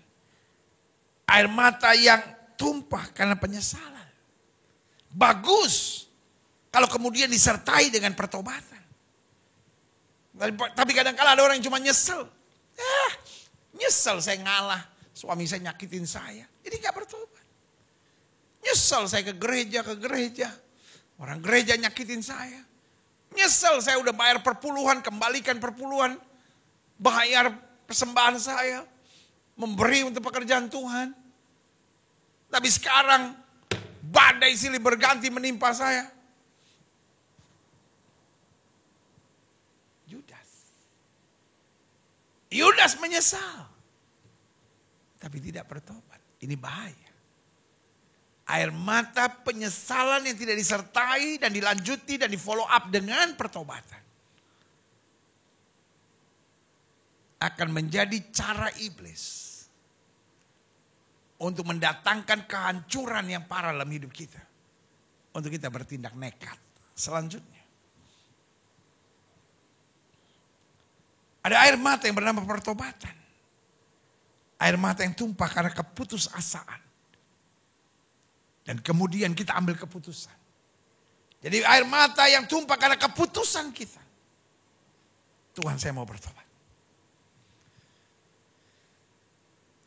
Air mata yang tumpah karena penyesalan. Bagus kalau kemudian disertai dengan pertobatan. Tapi kadang-kala ada orang yang cuma nyesel. Nyesel saya ngalah, suami saya nyakitin saya. Jadi gak bertobat. Nyesel saya ke gereja. Orang gereja nyakitin saya. Nyesel saya udah bayar perpuluhan, kembalikan perpuluhan. Bayar persembahan saya. Memberi untuk pekerjaan Tuhan. Tapi sekarang badai silih berganti menimpa saya. Yudas menyesal. Tapi tidak bertobat. Ini bahaya. Air mata penyesalan yang tidak disertai dan dilanjuti dan di follow up dengan pertobatan. Akan menjadi cara iblis. Untuk mendatangkan kehancuran yang parah dalam hidup kita. Untuk kita bertindak nekat. Selanjutnya. Ada air mata yang bernama pertobatan. Air mata yang tumpah karena keputusasaan. Dan kemudian kita ambil keputusan. Jadi air mata yang tumpah karena keputusan kita. Tuhan, saya mau bertobat.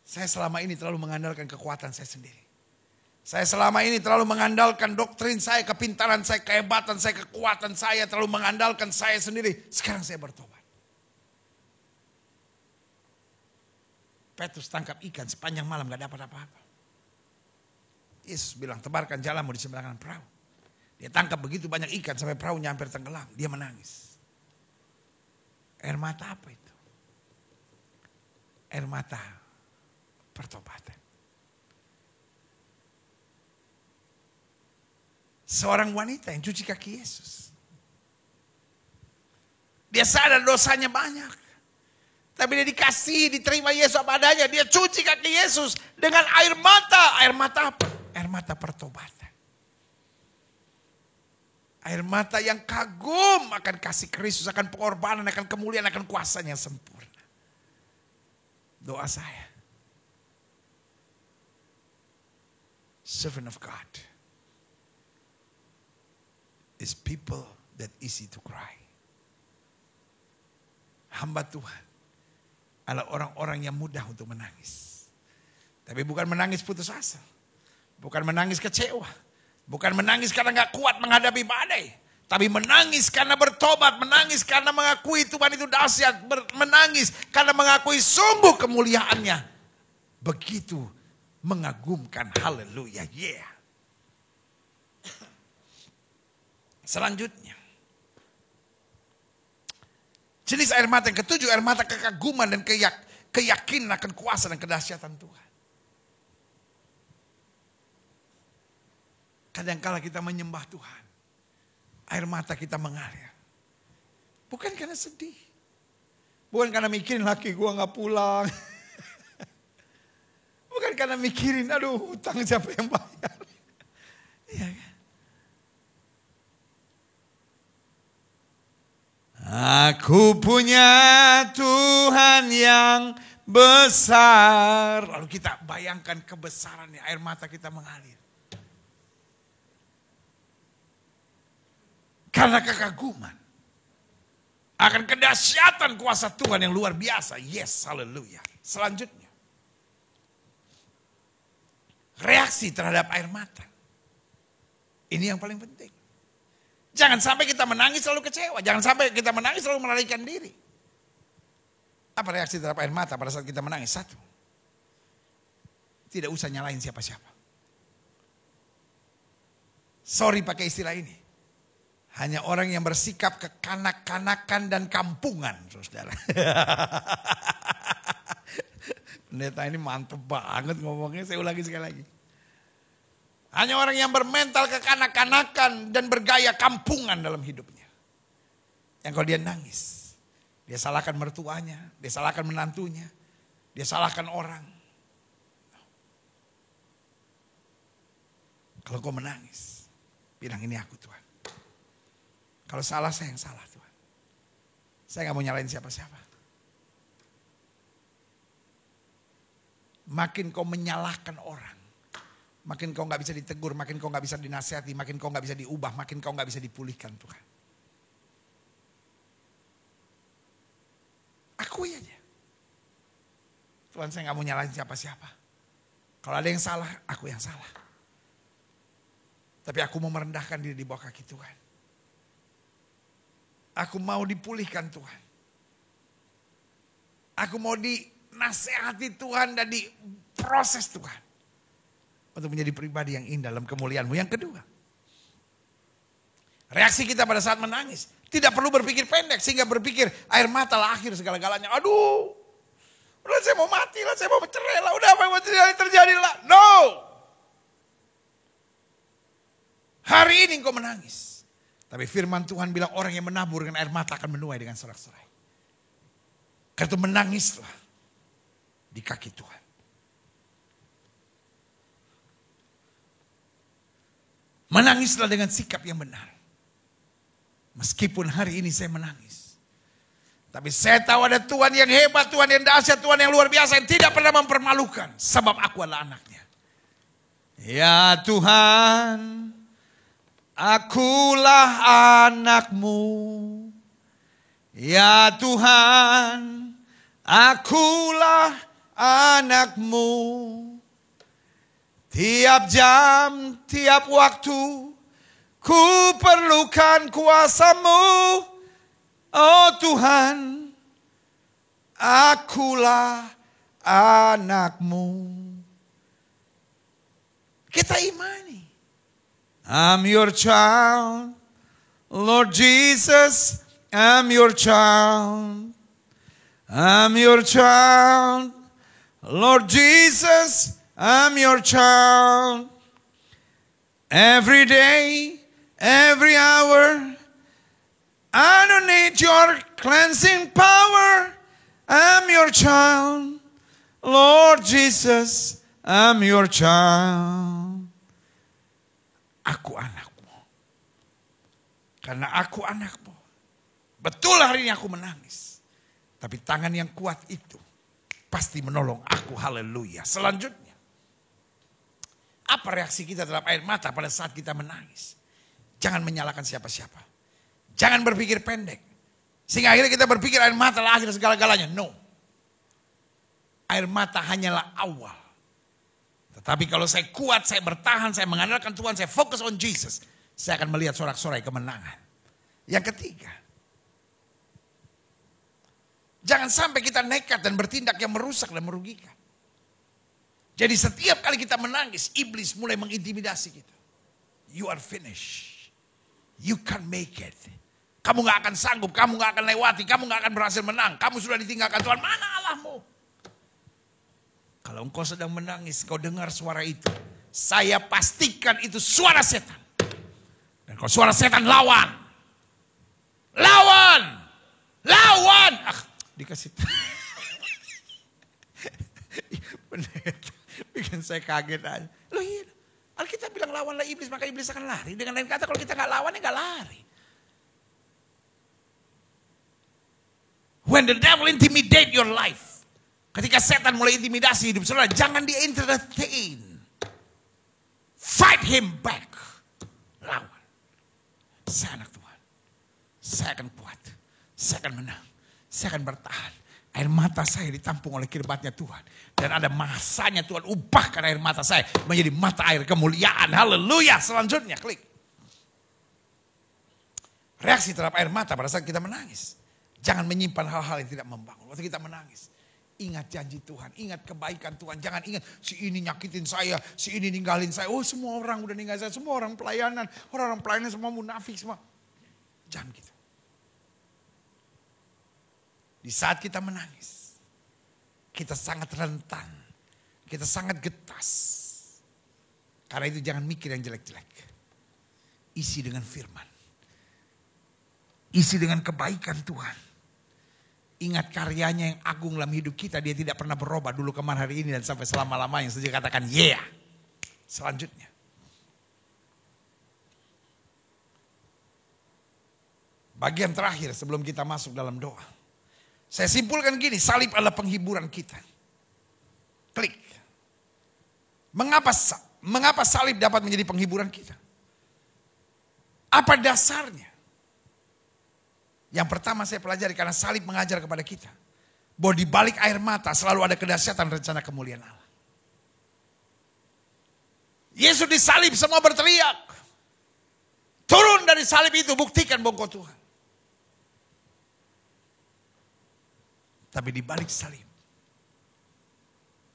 Saya selama ini terlalu mengandalkan kekuatan saya sendiri. Saya selama ini terlalu mengandalkan doktrin saya, kepintaran saya, kehebatan saya, kekuatan saya. Terlalu mengandalkan saya sendiri. Sekarang saya bertobat. Petrus tangkap ikan sepanjang malam gak dapat apa-apa. Yesus bilang, tebarkan jalanmu di sebelah kanan perahu. Dia tangkap begitu banyak ikan sampai perahunya hampir tenggelam. Dia menangis. Air mata apa itu? Air mata pertobatan. Seorang wanita yang cuci kaki Yesus. Dia sadar dosanya banyak. Tapi dia dikasih, diterima Yesus apa adanya. Dia cuci kaki Yesus dengan air mata. Air mata apa? Air mata pertobatan. Air mata yang kagum akan kasih Kristus, akan pengorbanan, akan kemuliaan, akan kuasanya yang sempurna. Doa saya. Servant of God is people that easy to cry. Hamba Tuhan adalah orang-orang yang mudah untuk menangis. Tapi bukan menangis putus asa. Bukan menangis kecewa. Bukan menangis karena gak kuat menghadapi badai. Tapi menangis karena bertobat. Menangis karena mengakui Tuhan itu dahsyat. Menangis karena mengakui sungguh kemuliaannya. Begitu mengagumkan. Haleluya. Yeah. Selanjutnya. Jenis air mata yang ketujuh, air mata kekaguman dan keyakinan akan kuasa dan kedahsyatan Tuhan. Kadangkala kita menyembah Tuhan, air mata kita mengalir. Bukan karena sedih. Bukan karena mikirin laki gua gak pulang. Bukan karena mikirin, aduh hutang siapa yang bayar. Iya kan? Aku punya Tuhan yang besar. Lalu kita bayangkan kebesarannya, air mata kita mengalir. Karena kekaguman. Akan kedahsyatan kuasa Tuhan yang luar biasa. Yes, haleluya. Selanjutnya. Reaksi terhadap air mata. Ini yang paling penting. Jangan sampai kita menangis lalu kecewa. Jangan sampai kita menangis lalu melarikan diri. Apa reaksi terhadap air mata pada saat kita menangis? Satu. Tidak usah nyalain siapa-siapa. Sorry pakai istilah ini. Hanya orang yang bersikap kekanak-kanakan dan kampungan, saudara. Pendeta ini mantep banget ngomongnya, saya ulangi sekali lagi. Hanya orang yang bermental kekanak-kanakan dan bergaya kampungan dalam hidupnya. Yang kalau dia nangis, dia salahkan mertuanya, dia salahkan menantunya, dia salahkan orang. Kalau kau menangis, bilang ini aku Tuhan. Kalau salah saya yang salah Tuhan. Saya gak mau nyalain siapa-siapa. Makin kau menyalahkan orang, makin kau gak bisa ditegur, makin kau gak bisa dinasihati, makin kau gak bisa diubah, makin kau gak bisa dipulihkan Tuhan. Akui aja. Tuhan saya gak mau nyalain siapa-siapa. Kalau ada yang salah, aku yang salah. Tapi aku mau merendahkan diri di bawah kaki Tuhan. Aku mau dipulihkan Tuhan. Aku mau dinasehati Tuhan dan diproses Tuhan. Untuk menjadi pribadi yang indah dalam kemuliaan-Mu. Yang kedua. Reaksi kita pada saat menangis. Tidak perlu berpikir pendek sehingga berpikir air mata lah akhir segala-galanya. Aduh. Udah saya mau mati lah, saya mau bercerai lah. Udah apa yang terjadi lah. No. Hari ini engkau menangis. Tapi firman Tuhan bilang orang yang menabur dengan air mata akan menuai dengan sorak-sorai. Karena itu menangislah di kaki Tuhan. Menangislah dengan sikap yang benar. Meskipun hari ini saya menangis. Tapi saya tahu ada Tuhan yang hebat, Tuhan yang dahsyat, Tuhan yang luar biasa. Yang tidak pernah mempermalukan. Sebab aku adalah anaknya. Ya Tuhan. Akulah anakmu, ya Tuhan, akulah anakmu. Tiap jam, tiap waktu, ku perlukan kuasa-Mu. Oh Tuhan, akulah anakmu. Kita imani. I'm your child, Lord Jesus, I'm your child. I'm your child, Lord Jesus, I'm your child. Every day Every hour, I don't need your cleansing power. I'm your child. Lord Jesus, I'm your child. Aku anakmu. Karena aku anakmu. Betul hari ini aku menangis. Tapi tangan yang kuat itu pasti menolong aku. Haleluya. Selanjutnya. Apa reaksi kita terhadap air mata pada saat kita menangis? Jangan menyalahkan siapa-siapa. Jangan berpikir pendek. Sehingga akhirnya kita berpikir air mata lah akhir segala-galanya. No. Air mata hanyalah awal. Tetapi kalau saya kuat, saya bertahan, saya mengandalkan Tuhan, saya fokus on Jesus. Saya akan melihat sorak-sorai kemenangan. Yang ketiga. Jangan sampai kita nekat dan bertindak yang merusak dan merugikan. Jadi setiap kali kita menangis, iblis mulai mengintimidasi kita. You are finished. You can't make it. Kamu gak akan sanggup, kamu gak akan lewati, kamu gak akan berhasil menang. Kamu sudah ditinggalkan Tuhan, mana Allahmu? Kalau engkau sedang menangis, kau dengar suara itu. Saya pastikan itu suara setan. Dan kalau suara setan, lawan. Lawan. Lawan. Dikasih. Benar. Bikin saya kaget aja. Loh iya. Alkitab bilang lawanlah iblis, maka iblis akan lari. Dengan lain kata, kalau kita gak lawan, ya gak lari. When the devil intimidate your life. Ketika setan mulai intimidasi hidup saudara, jangan di entertain. Fight him back. Lawan. Saya anak Tuhan. Saya akan kuat. Saya akan menang. Saya akan bertahan. Air mata saya ditampung oleh kirbatnya Tuhan. Dan ada masanya Tuhan ubahkan air mata saya menjadi mata air kemuliaan. Haleluya. Selanjutnya klik. Reaksi terhadap air mata pada saat kita menangis. Jangan menyimpan hal-hal yang tidak membangun. Waktu kita menangis. Ingat janji Tuhan. Ingat kebaikan Tuhan. Jangan ingat si ini nyakitin saya. Si ini ninggalin saya. Oh semua orang udah ninggalin saya. Semua orang pelayanan. Orang-orang pelayanan semua munafik semua. Jangan gitu. Di saat kita menangis. Kita sangat rentan. Kita sangat getas. Karena itu jangan mikir yang jelek-jelek. Isi dengan firman. Isi dengan kebaikan Tuhan. Ingat karyanya yang agung dalam hidup kita. Dia tidak pernah berubah dulu kemarin hari ini dan sampai selama-lamanya. Saja katakan yeah. Selanjutnya. Bagian terakhir sebelum kita masuk dalam doa. Saya simpulkan gini, salib adalah penghiburan kita. Klik. Mengapa salib dapat menjadi penghiburan kita? Apa dasarnya? Yang pertama saya pelajari karena salib mengajar kepada kita. Bahwa di balik air mata selalu ada kedahsyatan rencana kemuliaan Allah. Yesus disalib semua berteriak. Turun dari salib itu buktikan bahwa engkau Tuhan. Tapi di balik salib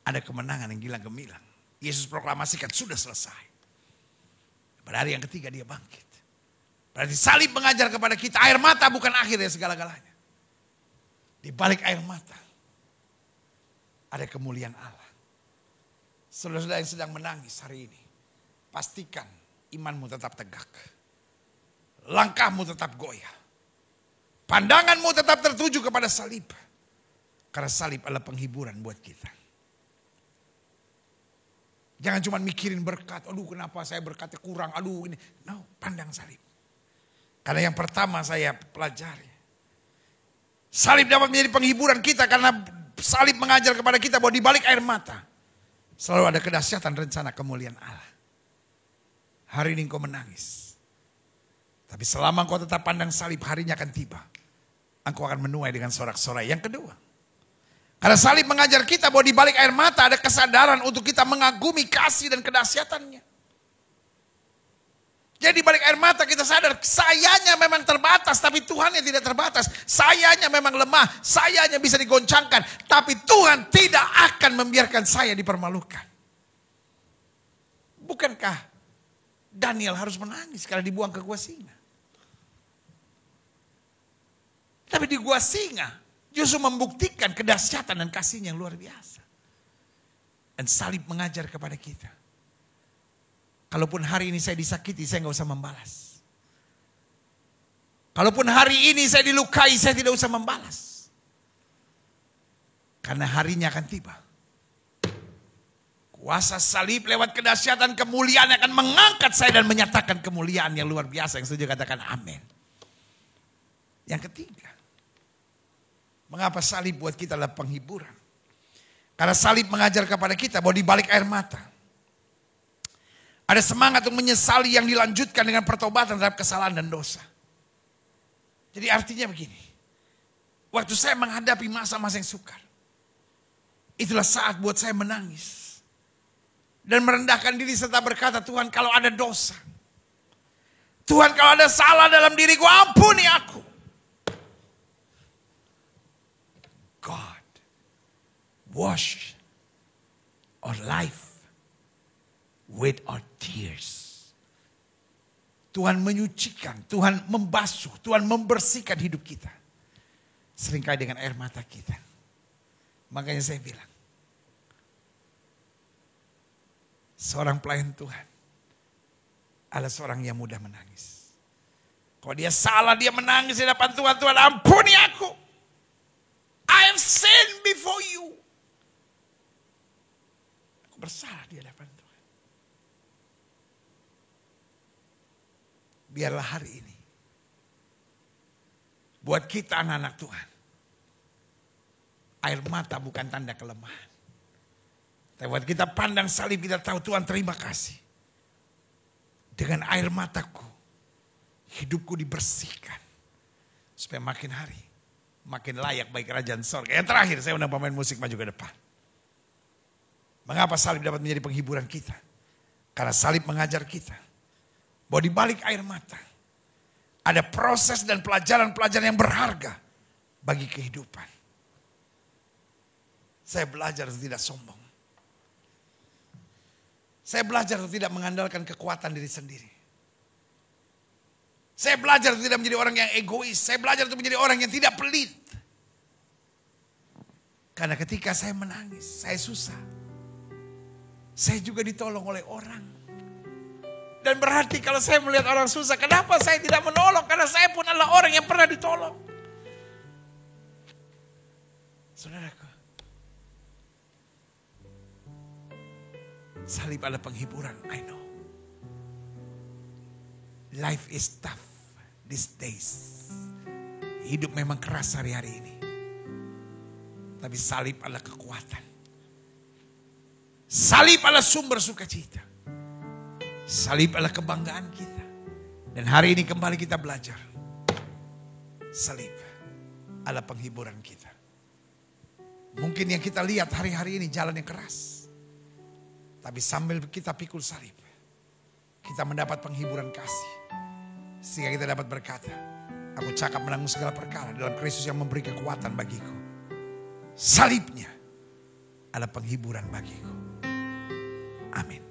ada kemenangan yang gilang gemilang. Yesus proklamasikan sudah selesai. Pada hari yang ketiga dia bangkit. Berarti salib mengajar kepada kita air mata bukan akhir dari segala-galanya. Di balik air mata ada kemuliaan Allah. Saudara-saudara yang sedang menangis hari ini, pastikan imanmu tetap tegak. Langkahmu tetap goyah. Pandanganmu tetap tertuju kepada salib. Karena salib adalah penghiburan buat kita. Jangan cuma mikirin berkat. Aduh kenapa saya berkatnya kurang. Aduh ini. No, pandang salib. Karena yang pertama saya pelajari. Salib dapat menjadi penghiburan kita. Karena salib mengajar kepada kita bahwa di balik air mata. Selalu ada kedahsyatan rencana kemuliaan Allah. Hari ini engkau menangis. Tapi selama engkau tetap pandang salib, harinya akan tiba. Engkau akan menuai dengan sorak-sorai. Yang kedua. Karena salib mengajar kita bahwa di balik air mata ada kesadaran untuk kita mengagumi kasih dan kedahsyatannya. Jadi di balik air mata kita sadar sayanya memang terbatas tapi Tuhan yang tidak terbatas. Sayanya memang lemah, sayanya bisa digoncangkan. Tapi Tuhan tidak akan membiarkan saya dipermalukan. Bukankah Daniel harus menangis karena dibuang ke gua singa? Tapi di gua singa justru membuktikan kedahsyatan dan kasihnya yang luar biasa. Dan salib mengajar kepada kita. Kalaupun hari ini saya disakiti, saya gak usah membalas. Kalaupun hari ini saya dilukai, saya tidak usah membalas. Karena harinya akan tiba. Kuasa salib lewat kedahsyatan kemuliaan akan mengangkat saya dan menyatakan kemuliaan yang luar biasa. Yang setuju katakan amin. Yang ketiga, mengapa salib buat kita adalah penghiburan? Karena salib mengajar kepada kita bahwa di balik air mata ada semangat untuk menyesali yang dilanjutkan dengan pertobatan terhadap kesalahan dan dosa. Jadi artinya begini, waktu saya menghadapi masa-masa yang sukar, itulah saat buat saya menangis. Dan merendahkan diri serta berkata, Tuhan kalau ada dosa, Tuhan kalau ada salah dalam diriku, ampuni aku. God, wash our life with our tears. Tuhan menyucikan, Tuhan membasuh, Tuhan membersihkan hidup kita. Seringkali dengan air mata kita. Makanya saya bilang, seorang pelayan Tuhan adalah seorang yang mudah menangis. Kalau dia salah, dia menangis di depan Tuhan. Tuhan ampuni aku. I have sinned before you. Aku bersalah di hadapan Tuhan. Biarlah hari ini buat kita anak-anak Tuhan, air mata bukan tanda kelemahan. Tapi buat kita pandang salib, kita tahu Tuhan terima kasih. Dengan air mataku, hidupku dibersihkan. Supaya makin hari, makin layak bagi kerajaan sorga. Yang terakhir, saya undang pemain musik maju ke depan. Mengapa salib dapat menjadi penghiburan kita? Karena salib mengajar kita bahwa di balik air mata ada proses dan pelajaran-pelajaran yang berharga bagi kehidupan. Saya belajar untuk tidak sombong. Saya belajar untuk tidak mengandalkan kekuatan diri sendiri. Saya belajar untuk tidak menjadi orang yang egois. Saya belajar untuk menjadi orang yang tidak pelit. Karena ketika saya menangis, saya susah. Saya juga ditolong oleh orang. Dan berarti kalau saya melihat orang susah, kenapa saya tidak menolong? Karena saya pun adalah orang yang pernah ditolong. Saudaraku, salib adalah penghiburan, I know. Life is tough these days. Hidup memang keras hari-hari ini. Tapi salib adalah kekuatan. Salib adalah sumber sukacita. Salib adalah kebanggaan kita. Dan hari ini kembali kita belajar. Salib adalah penghiburan kita. Mungkin yang kita lihat hari-hari ini jalan yang keras. Tapi sambil kita pikul salib, kita mendapat penghiburan kasih. Sehingga kita dapat berkata, aku cakap menanggung segala perkara dalam Kristus yang memberi kekuatan bagiku. Salibnya adalah penghiburan bagiku. Amin.